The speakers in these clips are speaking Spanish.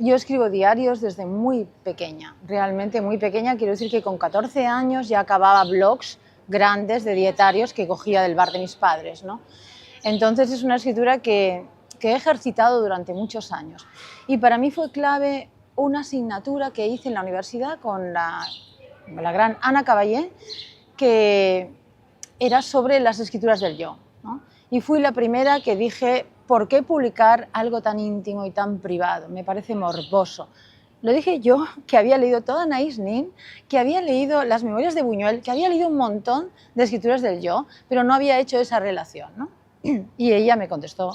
yo escribo diarios desde muy pequeña, realmente muy pequeña. Quiero decir que con 14 años ya acababa blogs grandes de dietarios que cogía del bar de mis padres, ¿no? Entonces es una escritura que he ejercitado durante muchos años. Y para mí fue clave una asignatura que hice en la universidad con la gran Ana Caballé, que era sobre las escrituras del yo, ¿no? Y fui la primera que dije, ¿por qué publicar algo tan íntimo y tan privado? Me parece morboso. Lo dije yo, que había leído toda Anaïs Nin, que había leído las memorias de Buñuel, que había leído un montón de escrituras del yo, pero no había hecho esa relación, ¿no? Y ella me contestó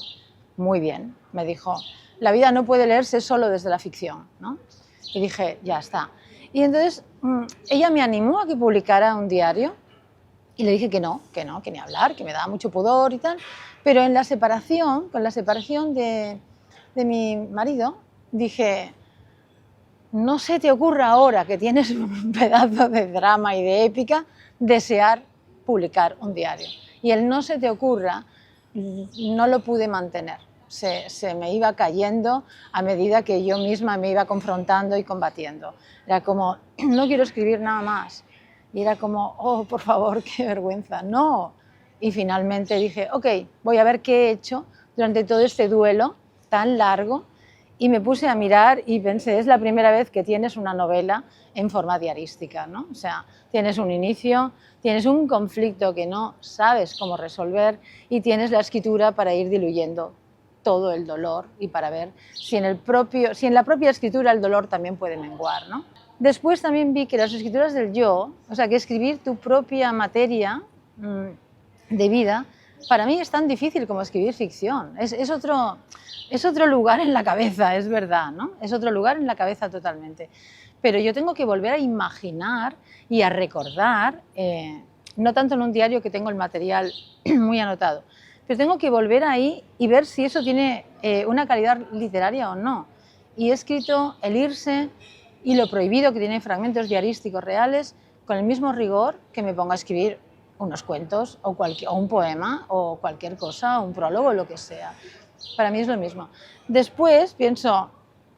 muy bien, me dijo, la vida no puede leerse solo desde la ficción, ¿no? Y dije, ya está. Y entonces ella me animó a que publicara un diario y le dije que no, que ni hablar, que me daba mucho pudor y tal. Pero en la separación, con la separación de mi marido, dije, no se te ocurra ahora que tienes un pedazo de drama y de épica, desear publicar un diario. Y el no se te ocurra, no lo pude mantener. Se me iba cayendo a medida que yo misma me iba confrontando y combatiendo. Era como, no quiero escribir nada más. Y era como, oh, por favor, qué vergüenza, no. Y finalmente dije, ok, voy a ver qué he hecho durante todo este duelo tan largo. Y me puse a mirar y pensé, es la primera vez que tienes una novela en forma diarística, ¿no? O sea, tienes un inicio, tienes un conflicto que no sabes cómo resolver y tienes la escritura para ir diluyendo todo el dolor y para ver si en la propia escritura el dolor también puede menguar, ¿no? Después también vi que las escrituras del yo, o sea, que escribir tu propia materia de vida, para mí es tan difícil como escribir ficción. Es otro lugar en la cabeza, es verdad, ¿no? Es otro lugar en la cabeza totalmente. Pero yo tengo que volver a imaginar y a recordar, no tanto en un diario que tengo el material muy anotado, pero tengo que volver ahí y ver si eso tiene una calidad literaria o no. Y he escrito El irse y Lo prohibido, que tiene fragmentos diarísticos reales, con el mismo rigor que me pongo a escribir unos cuentos o un poema o cualquier cosa, un prólogo, lo que sea. Para mí es lo mismo. Después pienso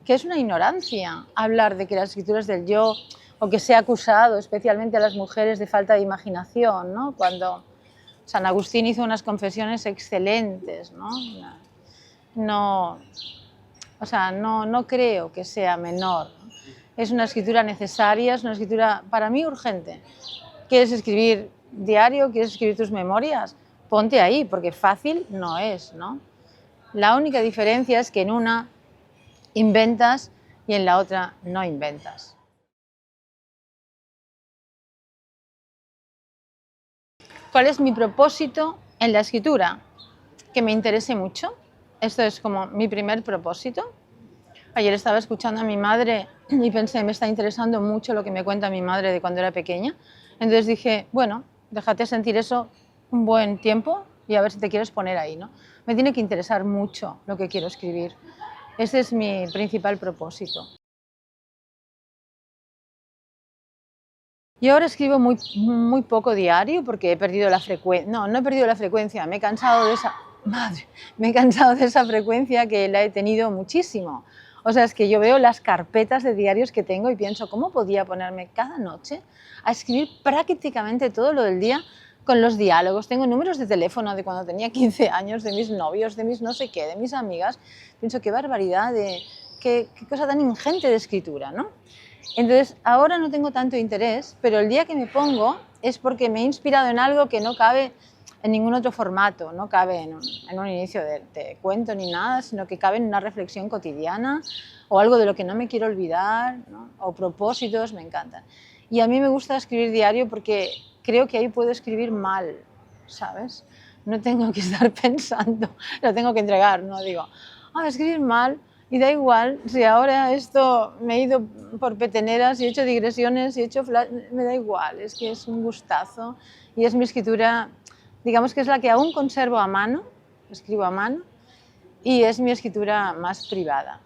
que es una ignorancia hablar de que las escrituras del yo, o que se ha acusado especialmente a las mujeres de falta de imaginación, ¿no? Cuando San Agustín hizo unas confesiones excelentes, ¿no? No creo que sea menor. Es una escritura necesaria, es una escritura para mí urgente. ¿Quieres escribir diario? ¿Quieres escribir tus memorias? Ponte ahí, porque fácil no es, ¿no? La única diferencia es que en una inventas y en la otra no inventas. ¿Cuál es mi propósito en la escritura? Que me interese mucho. Esto es como mi primer propósito. Ayer estaba escuchando a mi madre y pensé, me está interesando mucho lo que me cuenta mi madre de cuando era pequeña. Entonces dije, bueno, déjate sentir eso un buen tiempo y a ver si te quieres poner ahí, ¿no? Me tiene que interesar mucho lo que quiero escribir. Ese es mi principal propósito. Yo ahora escribo muy poco diario porque he perdido la frecuencia. No he perdido la frecuencia, me he cansado de esa... Madre, me he cansado de esa frecuencia que la he tenido muchísimo. O sea, es que yo veo las carpetas de diarios que tengo y pienso, ¿cómo podía ponerme cada noche a escribir prácticamente todo lo del día con los diálogos? Tengo números de teléfono de cuando tenía 15 años, de mis novios, de mis no sé qué, de mis amigas. Pienso, qué barbaridad, qué cosa tan ingente de escritura, ¿no? Entonces, ahora no tengo tanto interés, pero el día que me pongo es porque me he inspirado en algo que no cabe en ningún otro formato, no cabe en un inicio de cuento ni nada, sino que cabe en una reflexión cotidiana o algo de lo que no me quiero olvidar, ¿no? O propósitos, me encantan. Y a mí me gusta escribir diario porque creo que ahí puedo escribir mal, ¿sabes? No tengo que estar pensando, lo tengo que entregar, no digo, escribir mal. Y da igual, si ahora esto me he ido por peteneras y he hecho digresiones y he hecho me da igual, es que es un gustazo y es mi escritura, digamos que es la que aún conservo a mano, escribo a mano, y es mi escritura más privada.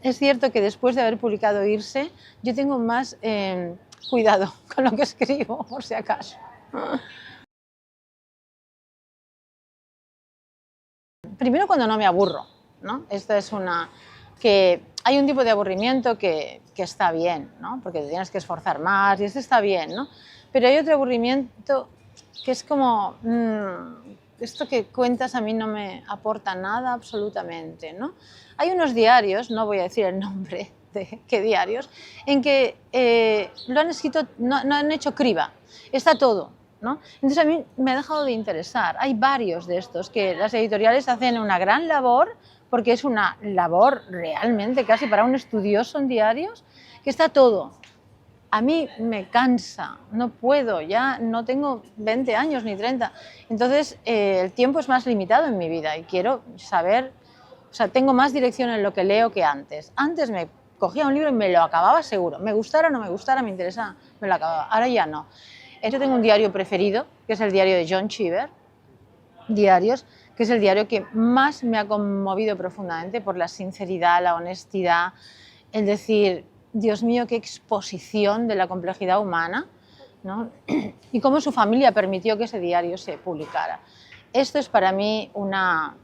Es cierto que después de haber publicado Irse, yo tengo más cuidado con lo que escribo, por si acaso. Primero cuando no me aburro, ¿no? Esta es una que hay un tipo de aburrimiento que está bien, ¿no? Porque te tienes que esforzar más y este está bien, ¿no? Pero hay otro aburrimiento que es como, esto que cuentas a mí no me aporta nada absolutamente, ¿no? Hay unos diarios, no voy a decir el nombre de qué diarios, en que lo han escrito, no han hecho criba, está todo, ¿no? Entonces a mí me ha dejado de interesar. Hay varios de estos que las editoriales hacen una gran labor, porque es una labor realmente casi para un estudioso en diarios, que está todo. A mí me cansa, no puedo, ya no tengo 20 años ni 30. Entonces el tiempo es más limitado en mi vida y quiero saber, o sea, tengo más dirección en lo que leo que antes. Antes me cogía un libro y me lo acababa seguro, me gustara o no me gustara, me interesaba, me lo acababa. Ahora ya no. Yo tengo un diario preferido, que es el diario de John Cheever, Diarios, que es el diario que más me ha conmovido profundamente por la sinceridad, la honestidad, el decir, Dios mío, qué exposición de la complejidad humana, ¿no? Y cómo su familia permitió que ese diario se publicara. Esto es para mí una...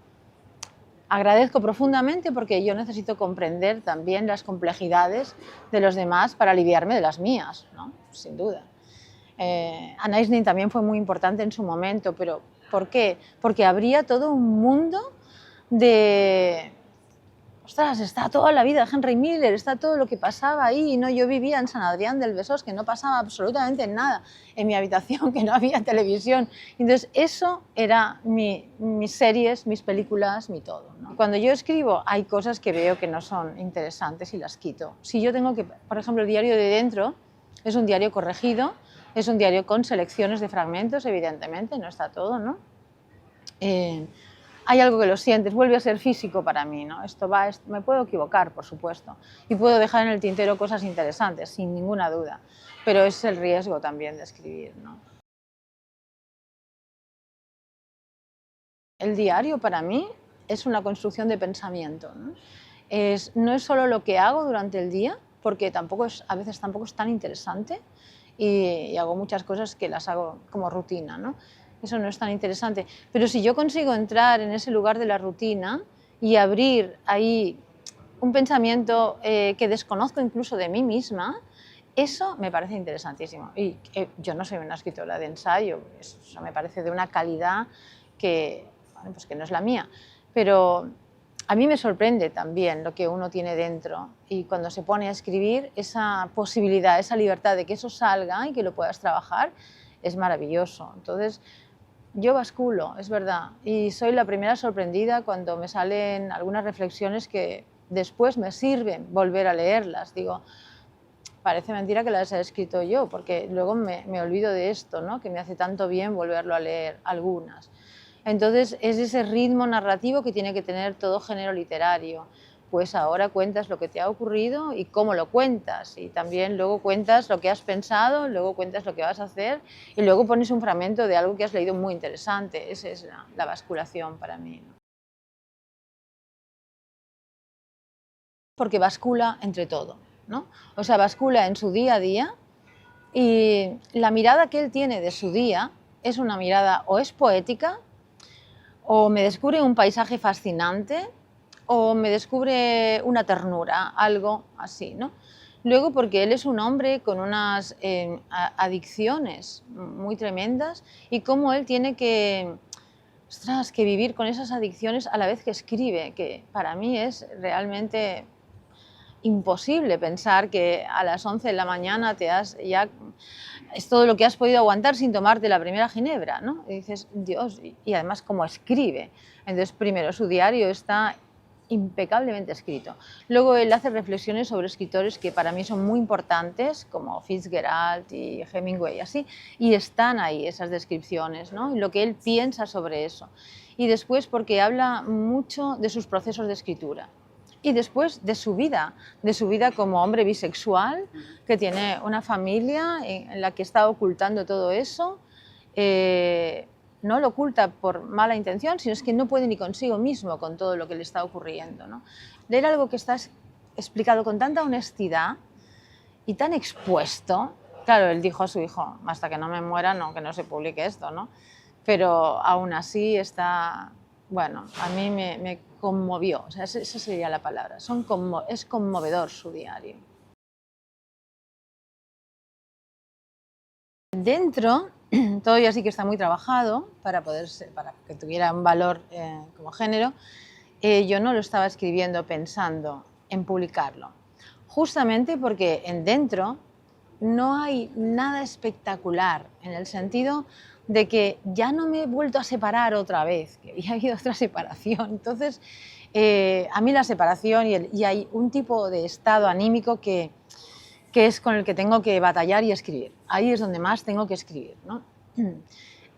Agradezco profundamente porque yo necesito comprender también las complejidades de los demás para aliviarme de las mías, ¿no? Sin duda. Anna Isnin también fue muy importante en su momento, pero ¿por qué? Porque habría todo un mundo de... Ostras, está toda la vida de Henry Miller, está todo lo que pasaba ahí, ¿no? Yo vivía en San Adrián del Besós, que no pasaba absolutamente nada en mi habitación, que no había televisión. Entonces, eso era mis series, mis películas, mi todo, ¿no? Cuando yo escribo, hay cosas que veo que no son interesantes y las quito. Si yo tengo que, por ejemplo, el diario de dentro es un diario corregido, es un diario con selecciones de fragmentos, evidentemente, no está todo, ¿no? Hay algo que lo sientes, vuelve a ser físico para mí, ¿no? Me puedo equivocar, por supuesto, y puedo dejar en el tintero cosas interesantes, sin ninguna duda, pero es el riesgo también de escribir, ¿no? El diario para mí es una construcción de pensamiento, ¿no? No es solo lo que hago durante el día, porque a veces tampoco es tan interesante, y hago muchas cosas que las hago como rutina, ¿no? Eso no es tan interesante. Pero si yo consigo entrar en ese lugar de la rutina y abrir ahí un pensamiento que desconozco incluso de mí misma, eso me parece interesantísimo. Y yo no soy una escritora de ensayo, eso me parece de una calidad que, bueno, pues que no es la mía. Pero a mí me sorprende también lo que uno tiene dentro y cuando se pone a escribir, esa posibilidad, esa libertad de que eso salga y que lo puedas trabajar, es maravilloso. Entonces, yo basculo, es verdad, y soy la primera sorprendida cuando me salen algunas reflexiones que después me sirven volver a leerlas. Digo, parece mentira que las he escrito yo, porque luego me olvido de esto, ¿no? Que me hace tanto bien volverlo a leer algunas. Entonces es ese ritmo narrativo que tiene que tener todo género literario. Pues ahora cuentas lo que te ha ocurrido y cómo lo cuentas, y también luego cuentas lo que has pensado, luego cuentas lo que vas a hacer y luego pones un fragmento de algo que has leído muy interesante. Esa es la basculación para mí, ¿no? Porque bascula entre todo, ¿no? O sea, bascula en su día a día y la mirada que él tiene de su día es una mirada o es poética o me descubre un paisaje fascinante o me descubre una ternura, algo así, ¿no? Luego porque él es un hombre con unas adicciones muy tremendas y cómo él tiene que, ostras, que vivir con esas adicciones a la vez que escribe, que para mí es realmente imposible pensar que a las 11 de la mañana es todo lo que has podido aguantar sin tomarte la primera ginebra, ¿no? Y dices, Dios, y además cómo escribe. Entonces, primero, su diario está impecablemente escrito. Luego él hace reflexiones sobre escritores que para mí son muy importantes, como Fitzgerald y Hemingway, así, y están ahí esas descripciones, ¿no? Y lo que él piensa sobre eso. Y después porque habla mucho de sus procesos de escritura. Y después de su vida como hombre bisexual, que tiene una familia en la que está ocultando todo eso. No lo oculta por mala intención, sino es que no puede ni consigo mismo con todo lo que le está ocurriendo, ¿no? Leer algo que está explicado con tanta honestidad y tan expuesto. Claro, él dijo a su hijo, hasta que no me muera, no, que no se publique esto, ¿no? Pero aún así está... Bueno, a mí me conmovió, o sea, esa sería la palabra, es conmovedor su diario. Dentro, todavía sí que está muy trabajado para que tuviera un valor como género. Yo no lo estaba escribiendo pensando en publicarlo, justamente porque en dentro no hay nada espectacular, en el sentido de que ya no me he vuelto a separar otra vez, que había habido otra separación. Entonces, a mí la separación y hay un tipo de estado anímico que es con el que tengo que batallar y escribir. Ahí es donde más tengo que escribir, ¿no?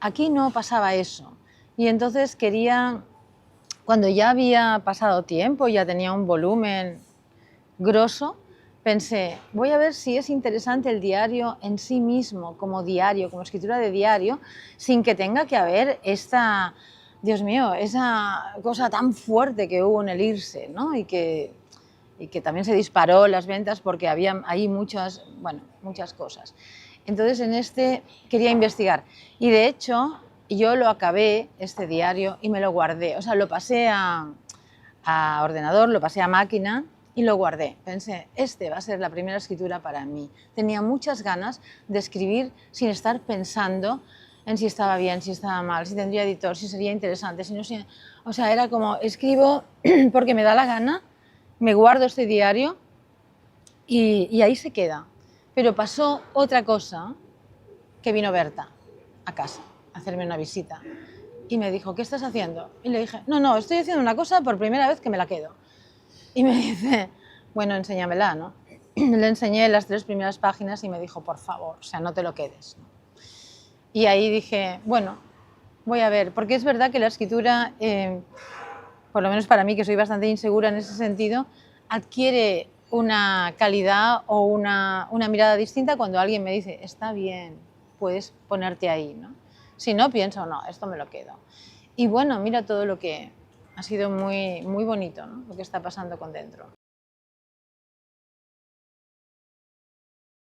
Aquí no pasaba eso. Y entonces quería, cuando ya había pasado tiempo, ya tenía un volumen grosso, pensé, voy a ver si es interesante el diario en sí mismo, como diario, como escritura de diario, sin que tenga que haber esta, Dios mío, esa cosa tan fuerte que hubo en el irse, ¿no? Y que también se disparó las ventas porque había ahí muchas cosas. Entonces en este quería investigar y de hecho yo lo acabé, este diario, y me lo guardé, o sea, lo pasé a ordenador, lo pasé a máquina y lo guardé. Pensé, va a ser la primera escritura para mí. Tenía muchas ganas de escribir sin estar pensando en si estaba bien, si estaba mal, si tendría editor, si sería interesante, si no, o sea, era como escribo porque me da la gana, me guardo este diario y ahí se queda. Pero pasó otra cosa, que vino Berta a casa a hacerme una visita y me dijo, ¿qué estás haciendo? Y le dije, no, estoy haciendo una cosa por primera vez que me la quedo. Y me dice, bueno, enséñamela, ¿no? Le enseñé las 3 primeras páginas y me dijo, por favor, o sea, no te lo quedes, ¿no? Y ahí dije, bueno, voy a ver, porque es verdad que la escritura, por lo menos para mí, que soy bastante insegura en ese sentido, adquiere una calidad o una mirada distinta cuando alguien me dice, está bien, puedes ponerte ahí, ¿no? Si no, pienso, no, esto me lo quedo. Y bueno, mira todo lo que ha sido muy, muy bonito, ¿no? Lo que está pasando con dentro.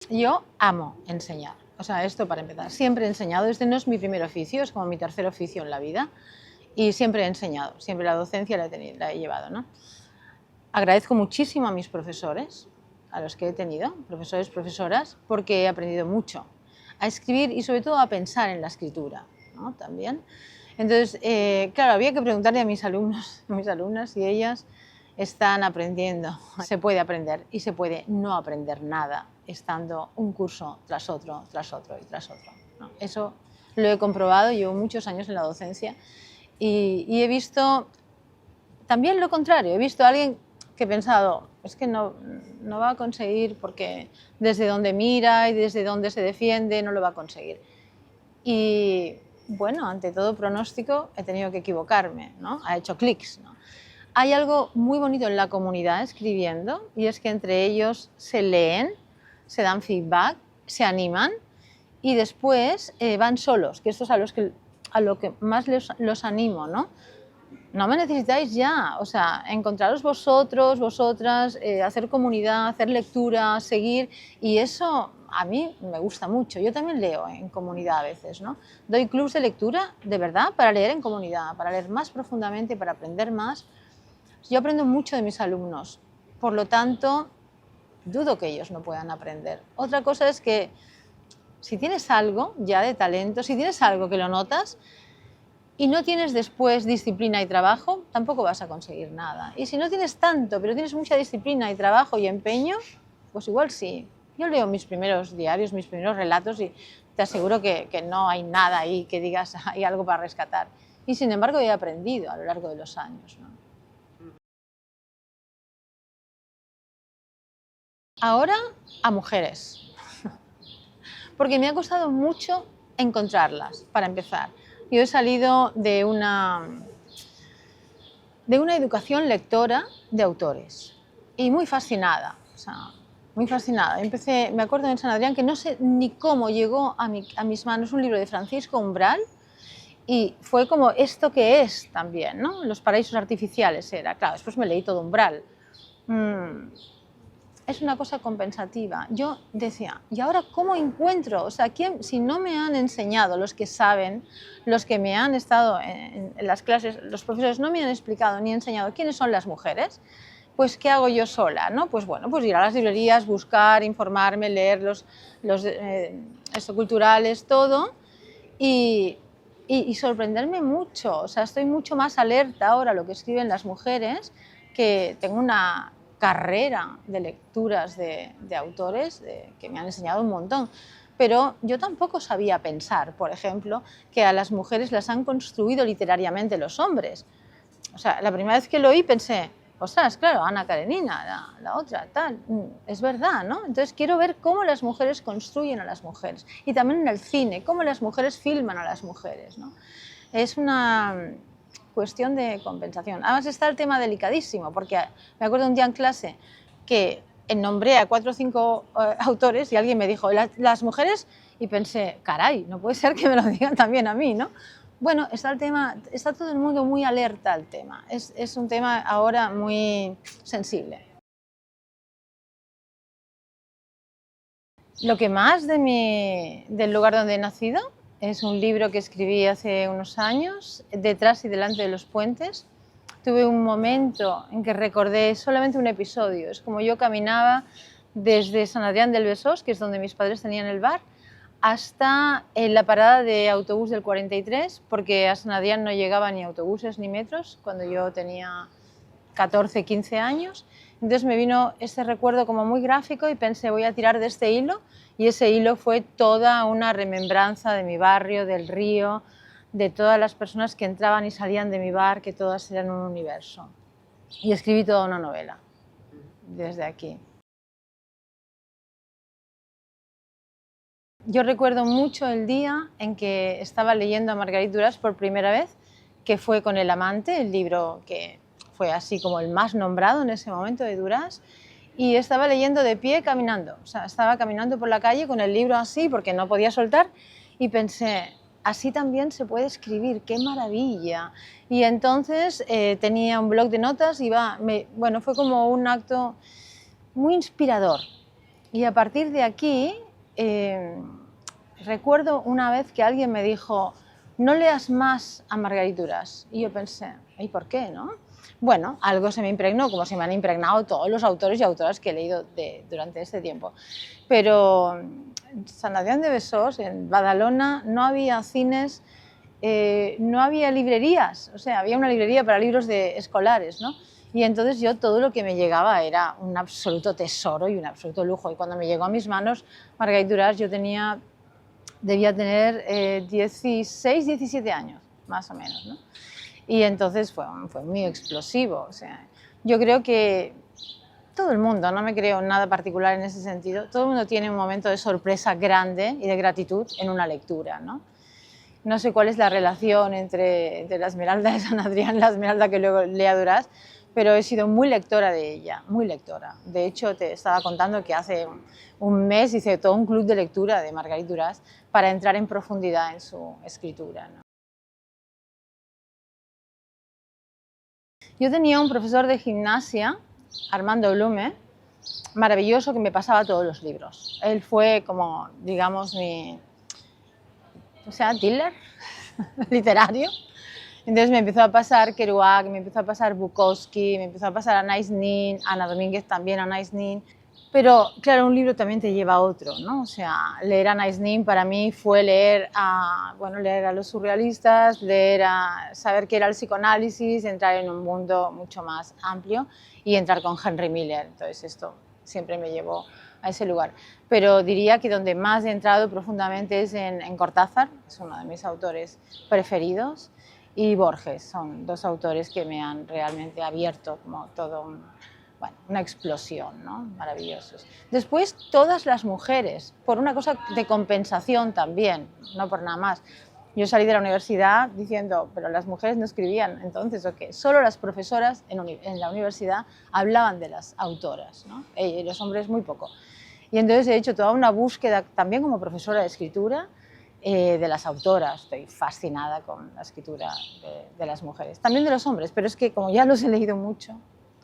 Yo amo enseñar, o sea, esto para empezar. Siempre he enseñado, este no es mi primer oficio, es como mi tercer oficio en la vida. Y siempre he enseñado, siempre la docencia la he llevado, ¿no? Agradezco muchísimo a mis profesores, a los que he tenido, profesores, profesoras, porque he aprendido mucho a escribir y sobre todo a pensar en la escritura, ¿no? También. Entonces, claro, había que preguntarle a mis alumnos, a mis alumnas si ellas están aprendiendo. Se puede aprender y se puede no aprender nada estando un curso tras otro, tras otro y tras otro, ¿no? Eso lo he comprobado, llevo muchos años en la docencia y he visto también lo contrario, he visto a alguien que he pensado, es que no va a conseguir porque desde donde mira y desde donde se defiende no lo va a conseguir. Y bueno, ante todo pronóstico he tenido que equivocarme, ¿no? Ha hecho clics, ¿no? Hay algo muy bonito en la comunidad escribiendo y es que entre ellos se leen, se dan feedback, se animan y después van solos, que esto es a lo que más los animo, ¿no? No me necesitáis ya, o sea, encontraros vosotros, vosotras, hacer comunidad, hacer lectura, seguir, y eso a mí me gusta mucho. Yo también leo en comunidad a veces, ¿no? Doy clubs de lectura, de verdad, para leer en comunidad, para leer más profundamente, para aprender más. Yo aprendo mucho de mis alumnos, por lo tanto, dudo que ellos no puedan aprender. Otra cosa es que si tienes algo ya de talento, si tienes algo que lo notas, y no tienes después disciplina y trabajo, tampoco vas a conseguir nada. Y si no tienes tanto, pero tienes mucha disciplina y trabajo y empeño, pues igual sí. Yo leo mis primeros diarios, mis primeros relatos y te aseguro que no hay nada ahí que digas hay algo para rescatar. Y sin embargo he aprendido a lo largo de los años, ¿no? Ahora a mujeres, porque me ha costado mucho encontrarlas, para empezar. Yo he salido de una educación lectora de autores y muy fascinada, o sea, muy fascinada. Empecé, me acuerdo en San Adrián que no sé ni cómo llegó a mis manos un libro de Francisco Umbral y fue como esto que es también, ¿no? Los paraísos artificiales era, claro, después me leí todo Umbral. es una cosa compensativa. Yo decía, ¿y ahora cómo encuentro? O sea, ¿quién, si no me han enseñado los que saben, los que me han estado en las clases, los profesores no me han explicado ni enseñado quiénes son las mujeres, pues ¿qué hago yo sola? ¿No? Pues bueno, pues ir a las librerías, buscar, informarme, leer los culturales, todo, y sorprenderme mucho. O sea, estoy mucho más alerta ahora a lo que escriben las mujeres, que tengo una carrera de lecturas de autores que me han enseñado un montón. Pero yo tampoco sabía pensar, por ejemplo, que a las mujeres las han construido literariamente los hombres. O sea, la primera vez que lo oí pensé, ostras, claro, Ana Karenina, la otra, tal, es verdad, ¿no? Entonces quiero ver cómo las mujeres construyen a las mujeres. Y también en el cine, cómo las mujeres filman a las mujeres, ¿no? Es una cuestión de compensación. Además está el tema delicadísimo, porque me acuerdo un día en clase que nombré a 4 o 5 autores y alguien me dijo, las mujeres, y pensé, caray, no puede ser que me lo digan también a mí, ¿no? Bueno, está el tema, está todo el mundo muy alerta al tema, es un tema ahora muy sensible. Lo que más del lugar donde he nacido es un libro que escribí hace unos años, Detrás y delante de los puentes. Tuve un momento en que recordé solamente un episodio, es como yo caminaba desde Sant Adrián del Besós, que es donde mis padres tenían el bar, hasta en la parada de autobús del 43, porque a Sant Adrián no llegaban ni autobuses ni metros cuando yo tenía 14, 15 años. Entonces me vino ese recuerdo como muy gráfico y pensé, voy a tirar de este hilo, y ese hilo fue toda una remembranza de mi barrio, del río, de todas las personas que entraban y salían de mi bar, que todas eran un universo. Y escribí toda una novela desde aquí. Yo recuerdo mucho el día en que estaba leyendo a Marguerite Duras por primera vez, que fue con El amante, el libro que fue así como el más nombrado en ese momento de Duras, y estaba leyendo de pie caminando. O sea, estaba caminando por la calle con el libro así porque no podía soltar, y pensé, así también se puede escribir, qué maravilla. Y entonces tenía un bloc de notas y bueno, fue como un acto muy inspirador. Y a partir de aquí, recuerdo una vez que alguien me dijo, no leas más a Marguerite Duras. Y yo pensé, ¿y por qué, no? Bueno, algo se me impregnó, como se me han impregnado todos los autores y autoras que he leído durante este tiempo. Pero en Sant Adrián de Besós, en Badalona, no había cines, no había librerías, o sea, había una librería para libros escolares, ¿no? Y entonces yo todo lo que me llegaba era un absoluto tesoro y un absoluto lujo. Y cuando me llegó a mis manos Marguerite Duras, yo debía tener 16, 17 años, más o menos, ¿no? Y entonces fue muy explosivo. O sea, yo creo que todo el mundo, no me creo nada particular en ese sentido, todo el mundo tiene un momento de sorpresa grande y de gratitud en una lectura, ¿no? No sé cuál es la relación entre la Esmeralda de Sant Adrián y la Esmeralda que luego lea Duras, pero he sido muy lectora de ella, muy lectora. De hecho, te estaba contando que hace un mes hice todo un club de lectura de Marguerite Duras para entrar en profundidad en su escritura, ¿no? Yo tenía un profesor de gimnasia, Armando Blume, maravilloso, que me pasaba todos los libros. Él fue como, digamos, dealer literario. Entonces me empezó a pasar Kerouac, me empezó a pasar Bukowski, me empezó a pasar Anais Nin, Ana Domínguez también, Anais Nin. Pero claro, un libro también te lleva a otro, ¿no? O sea, leer a Anais Nin para mí fue leer a los surrealistas, saber qué era el psicoanálisis, entrar en un mundo mucho más amplio y entrar con Henry Miller. Entonces esto siempre me llevó a ese lugar. Pero diría que donde más he entrado profundamente es en Cortázar, es uno de mis autores preferidos, y Borges, son dos autores que me han realmente abierto como todo una explosión, ¿no? Maravillosos. Después, todas las mujeres, por una cosa de compensación también, no por nada más. Yo salí de la universidad diciendo, pero las mujeres no escribían, entonces, ¿o qué? Solo las profesoras en la universidad hablaban de las autoras, ¿no? Y los hombres muy poco. Y entonces he hecho toda una búsqueda, también como profesora de escritura, de las autoras. Estoy fascinada con la escritura de las mujeres, también de los hombres, pero es que como ya los he leído mucho,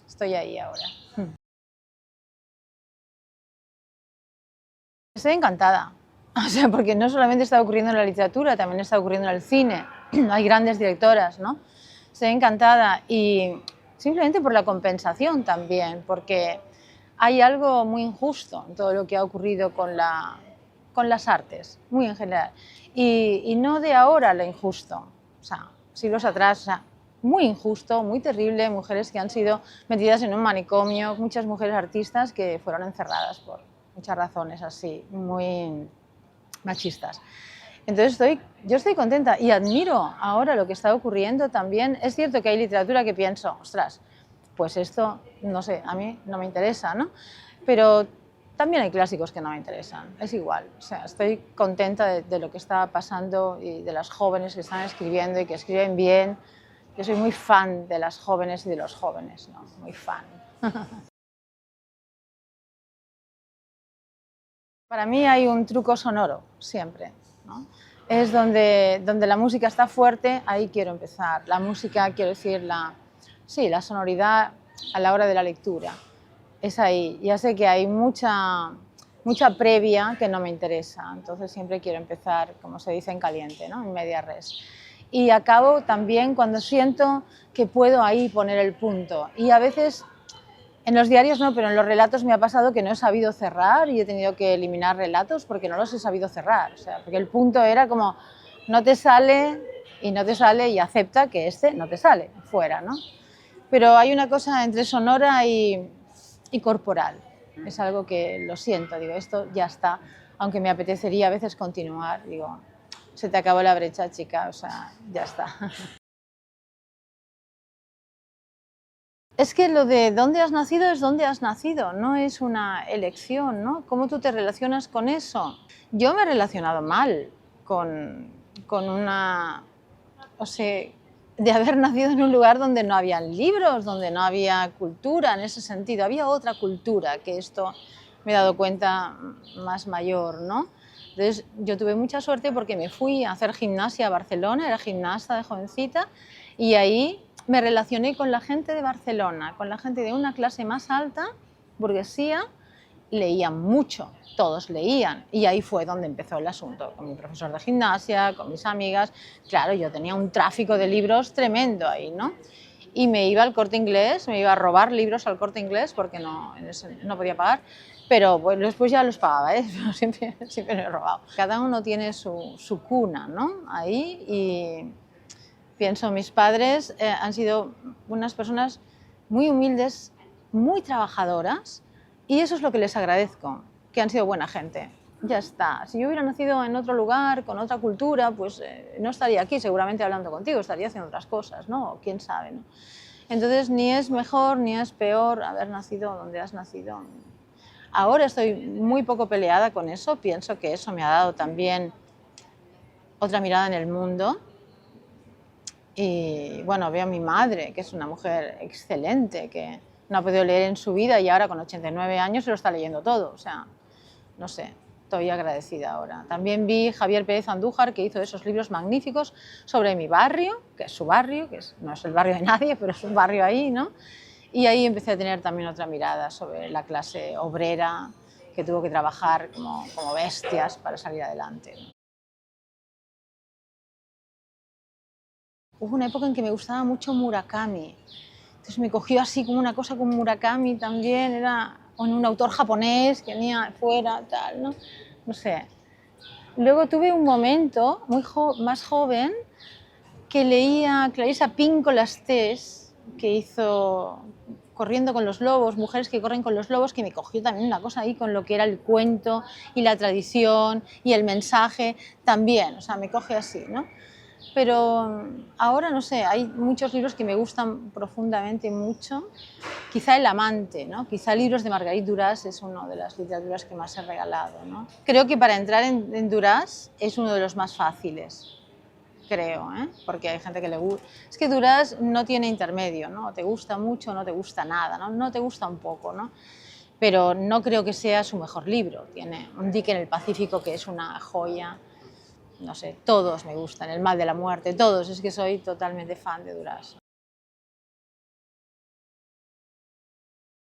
estoy ahí ahora. Estoy encantada, o sea, porque no solamente está ocurriendo en la literatura, también está ocurriendo en el cine, hay grandes directoras, ¿no? Estoy encantada y simplemente por la compensación también, porque hay algo muy injusto en todo lo que ha ocurrido con las artes, muy en general, y no de ahora lo injusto, o sea, siglos atrás, o sea, muy injusto, muy terrible, mujeres que han sido metidas en un manicomio, muchas mujeres artistas que fueron encerradas por muchas razones así, muy machistas. Entonces yo estoy contenta y admiro ahora lo que está ocurriendo también. Es cierto que hay literatura que pienso, ostras, pues esto, no sé, a mí no me interesa, ¿no? Pero también hay clásicos que no me interesan, es igual. O sea, estoy contenta de lo que está pasando y de las jóvenes que están escribiendo y que escriben bien. Yo soy muy fan de las jóvenes y de los jóvenes, ¿no? Muy fan. Para mí hay un truco sonoro, siempre, ¿no? Es donde la música está fuerte, ahí quiero empezar. La música, quiero decir, sí, la sonoridad a la hora de la lectura. Es ahí. Ya sé que hay mucha previa que no me interesa, entonces siempre quiero empezar, como se dice en caliente, ¿no? En media res. Y acabo también cuando siento que puedo ahí poner el punto. Y a veces en los diarios no, pero en los relatos me ha pasado que no he sabido cerrar y he tenido que eliminar relatos porque no los he sabido cerrar. O sea, porque el punto era como, no te sale y no te sale y acepta que este no te sale, fuera, ¿no? Pero hay una cosa entre sonora y corporal. Es algo que lo siento, digo, esto ya está, aunque me apetecería a veces continuar, digo, se te acabó la brecha, chica, o sea, ya está. Es que lo de dónde has nacido es dónde has nacido, no es una elección, ¿no? ¿Cómo tú te relacionas con eso? Yo me he relacionado mal con una, o sea, de haber nacido en un lugar donde no había libros, donde no había cultura en ese sentido, había otra cultura, que esto me he dado cuenta más mayor, ¿no? Entonces yo tuve mucha suerte porque me fui a hacer gimnasia a Barcelona, era gimnasta de jovencita, y ahí me relacioné con la gente de Barcelona, con la gente de una clase más alta, burguesía, leían mucho, todos leían, y ahí fue donde empezó el asunto, con mi profesor de gimnasia, con mis amigas. Claro, yo tenía un tráfico de libros tremendo ahí, ¿no? Y me iba al Corte Inglés, me iba a robar libros al Corte Inglés porque no podía pagar, pero bueno, después ya los pagaba, ¿eh? Pero siempre lo he robado. Cada uno tiene su cuna, ¿no? Ahí, y pienso, mis padres han sido unas personas muy humildes, muy trabajadoras, y eso es lo que les agradezco, que han sido buena gente. Ya está. Si yo hubiera nacido en otro lugar, con otra cultura, pues no estaría aquí seguramente hablando contigo, estaría haciendo otras cosas, ¿no? Quién sabe, ¿no? Entonces, ni es mejor ni es peor haber nacido donde has nacido. Ahora estoy muy poco peleada con eso, pienso que eso me ha dado también otra mirada en el mundo. Y bueno, veo a mi madre, que es una mujer excelente, que no ha podido leer en su vida y ahora con 89 años se lo está leyendo todo. O sea, no sé, estoy agradecida ahora. También vi Javier Pérez Andújar, que hizo esos libros magníficos sobre mi barrio, que es su barrio, no es el barrio de nadie, pero es un barrio ahí, ¿no? Y ahí empecé a tener también otra mirada sobre la clase obrera que tuvo que trabajar como bestias para salir adelante. Hubo una época en que me gustaba mucho Murakami. Entonces me cogió así como una cosa con Murakami también, era un autor japonés que venía fuera, tal, ¿no? No sé. Luego tuve un momento más joven que leía Clarissa Pinkola Estés, que hizo Corriendo con los lobos, Mujeres que corren con los lobos, que me cogió también una cosa ahí con lo que era el cuento y la tradición y el mensaje también, o sea, me coge así, ¿no? Pero ahora no sé, hay muchos libros que me gustan profundamente mucho. Quizá El amante, ¿no? Quizá libros de Marguerite Duras es una de las literaturas que más he regalado, ¿no? Creo que para entrar en Duras es uno de los más fáciles, creo, ¿eh? Porque hay gente que le gusta. Es que Duras no tiene intermedio, ¿no? Te gusta mucho o no te gusta nada, ¿no? No te gusta un poco, ¿no? Pero no creo que sea su mejor libro. Tiene Un dique en el Pacífico, que es una joya. No sé, todos me gustan, El mal de la muerte, todos, es que soy totalmente fan de Duras.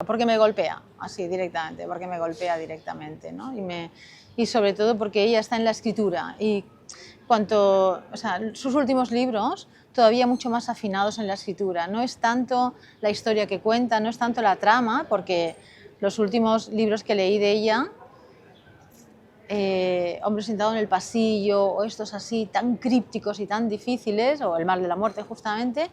porque me golpea, así directamente, porque me golpea directamente, ¿no? Y sobre todo porque ella está en la escritura y o sea, sus últimos libros todavía mucho más afinados en la escritura. No es tanto la historia que cuenta, no es tanto la trama, porque los últimos libros que leí de ella, Hombre sentado en el pasillo, o estos así tan crípticos y tan difíciles, o El mal de la muerte justamente,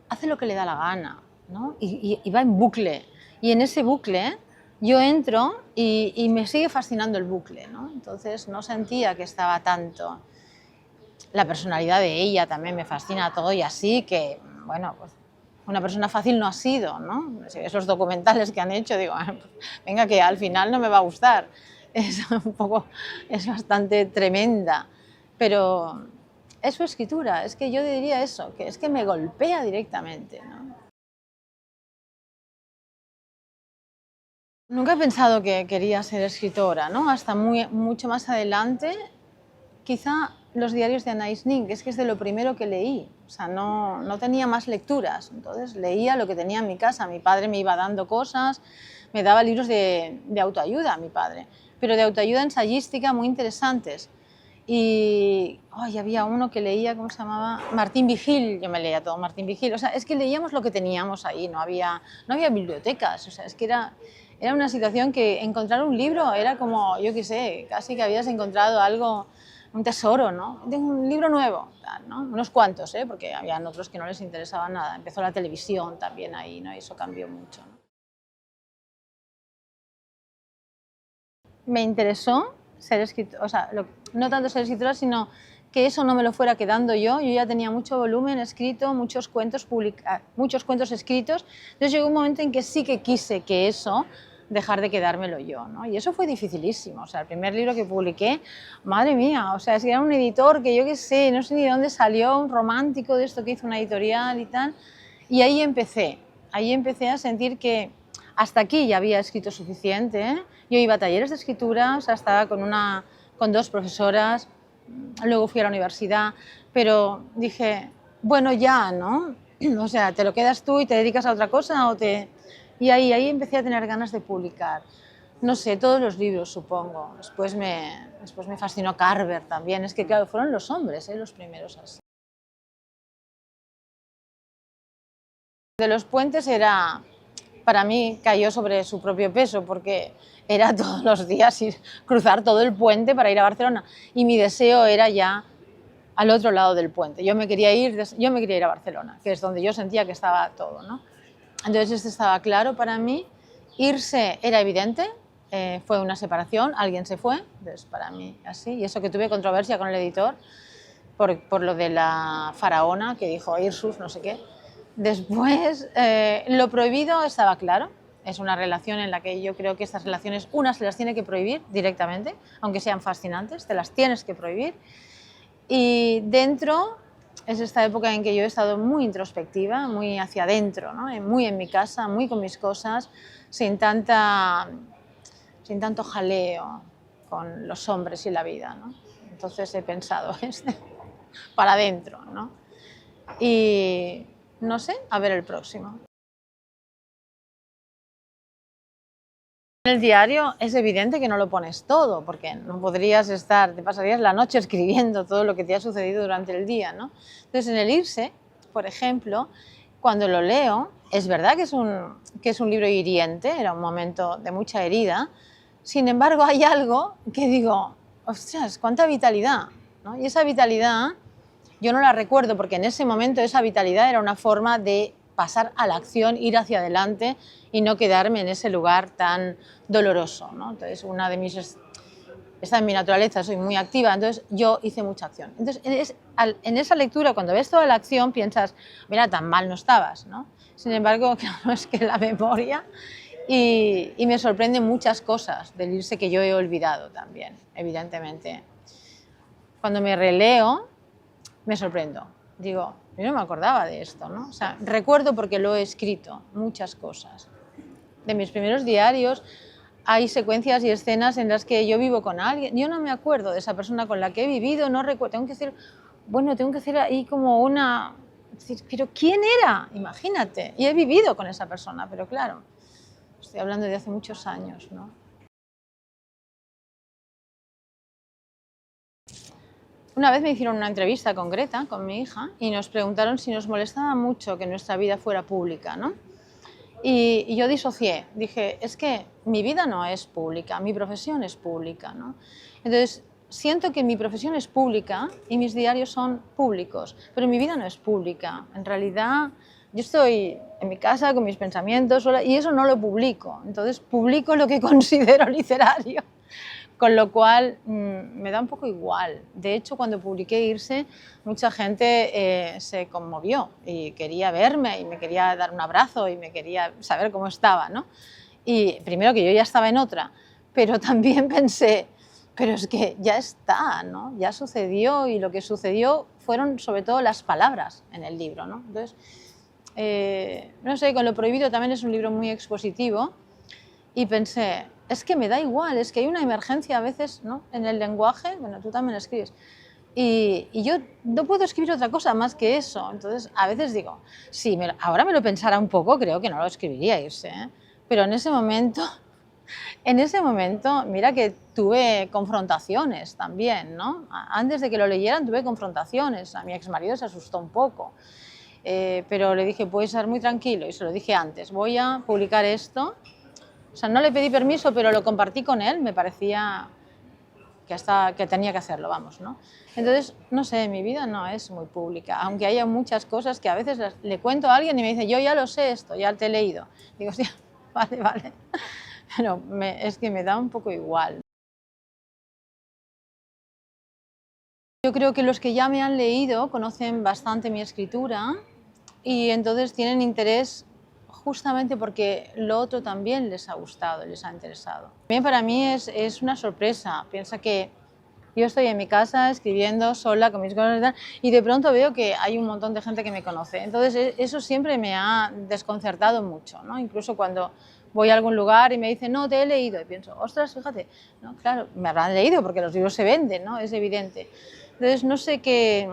hace lo que le da la gana, ¿no? Y va en bucle. Y en ese bucle yo entro y me sigue fascinando el bucle, ¿no? Entonces no sentía que estaba tanto. La personalidad de ella también me fascina todo y así que, bueno, pues una persona fácil no ha sido, ¿no? Si ves los documentales que han hecho, digo, venga, que al final no me va a gustar. Es bastante tremenda, pero es su escritura, es que yo diría eso, que es que me golpea directamente, ¿no? Nunca he pensado que quería ser escritora, ¿no? Hasta mucho más adelante, quizá los diarios de Anais Nin, que es de lo primero que leí, o sea, no tenía más lecturas, entonces leía lo que tenía en mi casa, mi padre me iba dando cosas, me daba libros de autoayuda, mi padre, pero de autoayuda ensayística muy interesantes. Y había uno que leía, ¿cómo se llamaba? Martín Vigil, yo me leía todo Martín Vigil, o sea, es que leíamos lo que teníamos ahí, no había bibliotecas, o sea, es que era una situación que encontrar un libro era como, yo qué sé, casi que habías encontrado algo, un tesoro, ¿no? Tengo un libro nuevo, ¿no? Unos cuantos, porque habían otros que no les interesaba nada. Empezó la televisión también ahí, ¿no? Y eso cambió mucho, ¿no? Me interesó ser escritora, o sea, no tanto ser escritora, sino que eso no me lo fuera quedando yo. Yo ya tenía mucho volumen escrito, muchos cuentos escritos. Entonces llegó un momento en que sí que quise que eso dejar de quedármelo yo, ¿no? Y eso fue dificilísimo. O sea, el primer libro que publiqué, madre mía, o sea, es que era un editor que yo qué sé, no sé ni de dónde salió, un romántico de esto que hizo una editorial y tal. Y ahí empecé a sentir que hasta aquí ya había escrito suficiente, ¿eh? Yo iba a talleres de escritura, o sea, estaba con dos profesoras, luego fui a la universidad, pero dije, bueno, ya, ¿no? O sea, te lo quedas tú y te dedicas a otra cosa Y ahí empecé a tener ganas de publicar. No sé, todos los libros, supongo. Después me fascinó Carver también. Es que, claro, fueron los hombres, los primeros así. De los puentes para mí cayó sobre su propio peso, porque era todos los días cruzar todo el puente para ir a Barcelona. Y mi deseo era ya al otro lado del puente. Yo me quería ir a Barcelona, que es donde yo sentía que estaba todo, ¿no? Entonces esto estaba claro para mí. Irse era evidente, fue una separación, alguien se fue, entonces para mí así. Y eso que tuve controversia con el editor por lo de la faraona, que dijo Irsus, no sé qué. Después, lo prohibido estaba claro. Es una relación en la que yo creo que estas relaciones, una se las tiene que prohibir directamente, aunque sean fascinantes, te las tienes que prohibir. Y dentro es esta época en que yo he estado muy introspectiva, muy hacia adentro, ¿no? Muy en mi casa, muy con mis cosas, sin tanto jaleo con los hombres y la vida, ¿no? Entonces he pensado para adentro, ¿no? Y no sé, a ver el próximo. En el diario es evidente que no lo pones todo, porque no podrías te pasarías la noche escribiendo todo lo que te ha sucedido durante el día, ¿no? Entonces, en el irse, por ejemplo, cuando lo leo, es verdad que es un libro hiriente, era un momento de mucha herida, sin embargo, hay algo que digo, ostras, cuánta vitalidad, ¿no? Y esa vitalidad yo no la recuerdo porque en ese momento esa vitalidad era una forma de pasar a la acción, ir hacia adelante y no quedarme en ese lugar tan doloroso, ¿no? Entonces, está en mi naturaleza, soy muy activa, entonces yo hice mucha acción. Entonces, en esa lectura, cuando ves toda la acción, piensas, mira, tan mal no estabas, ¿no? Sin embargo, claro, es que la memoria y me sorprenden muchas cosas del irse que yo he olvidado también, evidentemente. Cuando me releo, me sorprendo. Digo, yo no me acordaba de esto, ¿no? O sea, recuerdo porque lo he escrito, muchas cosas. De mis primeros diarios hay secuencias y escenas en las que yo vivo con alguien. Yo no me acuerdo de esa persona con la que he vivido, no recuerdo. Tengo que hacer ahí como decir, pero ¿quién era? Imagínate. Y he vivido con esa persona, pero claro, Estoy hablando de hace muchos años, ¿no? Una vez me hicieron una entrevista con Greta, con mi hija, y nos preguntaron si nos molestaba mucho que nuestra vida fuera pública, ¿no? Y yo disocié, dije, es que mi vida no es pública, mi profesión es pública, ¿no? Entonces, siento que mi profesión es pública y mis diarios son públicos, pero mi vida no es pública. En realidad, yo estoy en mi casa con mis pensamientos sola, y eso no lo publico. Entonces, publico lo que considero literario. Con lo cual, me da un poco igual. De hecho, cuando publiqué Irse, mucha gente se conmovió y quería verme y me quería dar un abrazo y me quería saber cómo estaba, ¿no? Y primero que yo ya estaba en otra, pero también pensé, pero es que ya está, ¿no? Ya sucedió, y lo que sucedió fueron sobre todo las palabras en el libro, ¿no? Entonces, no sé, con Lo prohibido también es un libro muy expositivo, y pensé, es que me da igual, es que hay una emergencia a veces, ¿no?, en el lenguaje. Bueno, tú también escribes, y yo no puedo escribir otra cosa más que eso. Entonces, a veces digo, si ahora me lo pensara un poco, creo que no lo escribiría Irse, ¿eh? Pero en ese momento, mira que tuve confrontaciones también, ¿no? Antes de que lo leyeran tuve confrontaciones, a mi exmarido se asustó un poco, pero le dije, puedes estar muy tranquilo, y se lo dije antes, voy a publicar esto. O sea, no le pedí permiso, pero lo compartí con él, me parecía que tenía que hacerlo, vamos, ¿no? Entonces, no sé, mi vida no es muy pública, aunque haya muchas cosas que a veces le cuento a alguien y me dice, yo ya lo sé esto, ya te he leído. Digo, sí, vale, pero es que me da un poco igual. Yo creo que los que ya me han leído conocen bastante mi escritura y entonces tienen interés justamente porque lo otro también les ha gustado, les ha interesado. También para mí es una sorpresa. Piensa que yo estoy en mi casa escribiendo sola con mis cosas y tal, y de pronto veo que hay un montón de gente que me conoce. Entonces eso siempre me ha desconcertado mucho, ¿no? Incluso cuando voy a algún lugar y me dicen, no, te he leído, y pienso, ostras, fíjate, ¿no? Claro, me habrán leído porque los libros se venden, ¿no? Es evidente. Entonces, no sé qué.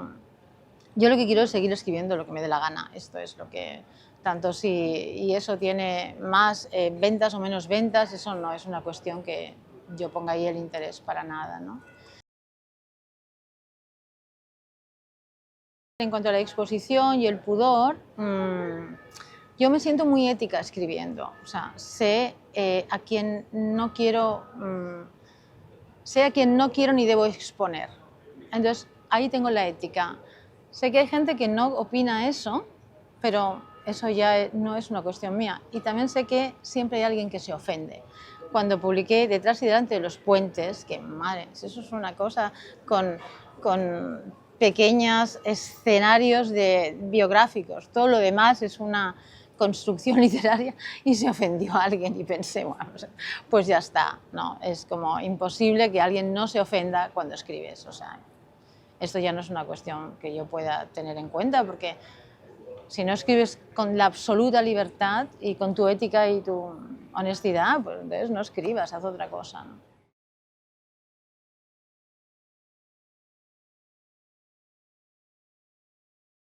Yo lo que quiero es seguir escribiendo lo que me dé la gana. Esto es lo que, tanto si y eso tiene más ventas o menos ventas, eso no es una cuestión que yo ponga ahí el interés para nada, ¿no? En cuanto a la exposición y el pudor, yo me siento muy ética escribiendo. O sea, sé a quién no quiero, sé a quién no quiero ni debo exponer. Entonces, ahí tengo la ética. Sé que hay gente que no opina eso, pero eso ya no es una cuestión mía. Y también sé que siempre hay alguien que se ofende. Cuando publiqué Detrás y delante de los puentes, que madre, eso es una cosa con pequeños escenarios biográficos, todo lo demás es una construcción literaria, y se ofendió a alguien y pensé, bueno, pues ya está, ¿no? Es como imposible que alguien no se ofenda cuando escribes, o sea, esto ya no es una cuestión que yo pueda tener en cuenta, porque si no escribes con la absoluta libertad y con tu ética y tu honestidad, pues entonces no escribas, haz otra cosa, ¿no?